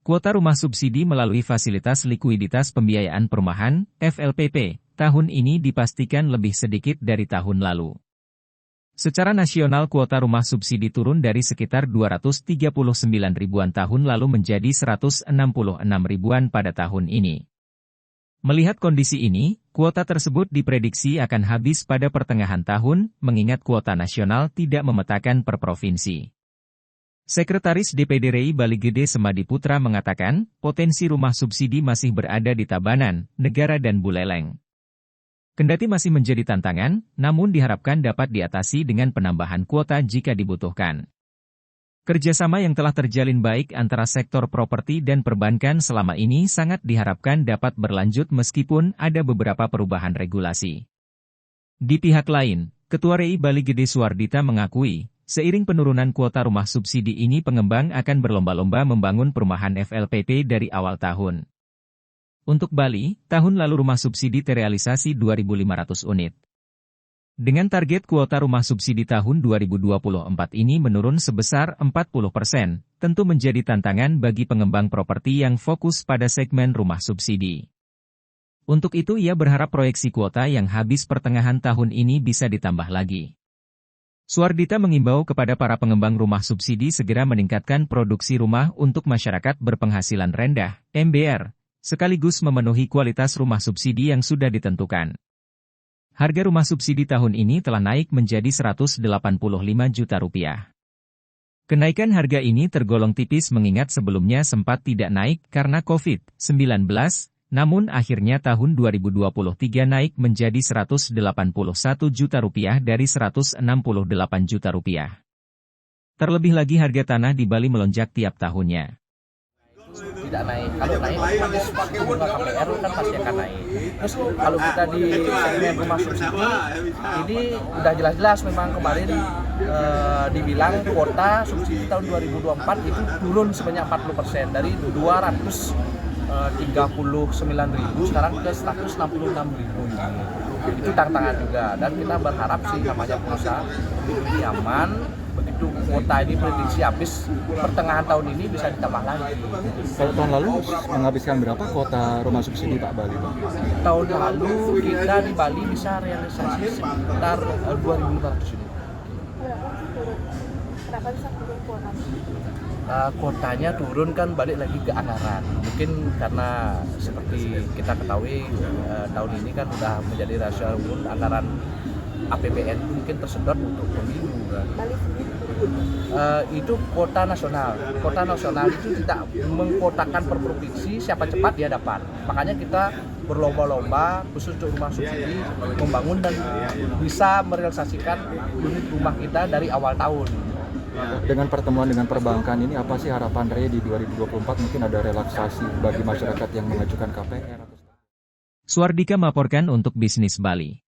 Kuota rumah subsidi melalui Fasilitas Likuiditas Pembiayaan Perumahan, FLPP, tahun ini dipastikan lebih sedikit dari tahun lalu. Secara nasional kuota rumah subsidi turun dari sekitar 239 ribuan tahun lalu menjadi 166 ribuan pada tahun ini. Melihat kondisi ini, kuota tersebut diprediksi akan habis pada pertengahan tahun, mengingat kuota nasional tidak memetakan per provinsi. Sekretaris DPD RI Bali Gede Semadi Putra mengatakan, potensi rumah subsidi masih berada di Tabanan, Negara dan Buleleng. Kendati masih menjadi tantangan, namun diharapkan dapat diatasi dengan penambahan kuota jika dibutuhkan. Kerjasama yang telah terjalin baik antara sektor properti dan perbankan selama ini sangat diharapkan dapat berlanjut meskipun ada beberapa perubahan regulasi. Di pihak lain, Ketua RI Bali Gede Suardita mengakui, seiring penurunan kuota rumah subsidi ini pengembang akan berlomba-lomba membangun perumahan FLPP dari awal tahun. Untuk Bali, tahun lalu rumah subsidi terrealisasi 2.500 unit. Dengan target kuota rumah subsidi tahun 2024 ini menurun sebesar 40%, tentu menjadi tantangan bagi pengembang properti yang fokus pada segmen rumah subsidi. Untuk itu ia berharap proyeksi kuota yang habis pertengahan tahun ini bisa ditambah lagi. Suardita mengimbau kepada para pengembang rumah subsidi segera meningkatkan produksi rumah untuk masyarakat berpenghasilan rendah, MBR, sekaligus memenuhi kualitas rumah subsidi yang sudah ditentukan. Harga rumah subsidi tahun ini telah naik menjadi Rp185 juta. Kenaikan harga ini tergolong tipis mengingat sebelumnya sempat tidak naik karena COVID-19, namun akhirnya tahun 2023 naik menjadi Rp181 juta dari Rp168 juta. Terlebih lagi harga tanah di Bali melonjak tiap tahunnya. Tidak naik, kalau naik otomatis bunga KPR kan pasti akan naik. Terus kalau kita di segmen rumah subsidi, ini udah jelas-jelas memang kemarin dibilang kuota subsidi tahun 2024 itu turun sebanyak 40% dari 239.000 sekarang ke 166.000. Itu tantangan juga dan kita berharap sih namanya pengusaha lebih nyaman. Begitu kuota ini prediksi habis pertengahan tahun ini bisa ditambah lagi. Kalau tahun lalu menghabiskan berapa kuota rumah subsidi Pak Bali? Tahun lalu kita di Bali bisa realisasi sekitar 2.500 unit. Kenapa bisa turun kuota? Kuotanya turun kan balik lagi ke anggaran. Mungkin karena seperti kita ketahui tahun ini kan sudah menjadi rahasia umum anggaran APBN mungkin tersedot untuk pemilu kan. Itu kuota nasional. Kuota nasional itu tidak mengkotakan per provinsi, siapa cepat dia dapat. Makanya kita berlomba-lomba khusus untuk rumah subsidi membangun dan bisa merealisasikan unit rumah kita dari awal tahun. Dengan pertemuan dengan perbankan ini apa sih harapan RI di 2024 mungkin ada relaksasi bagi masyarakat yang mengajukan KPR? Suardika melaporkan untuk Bisnis Bali.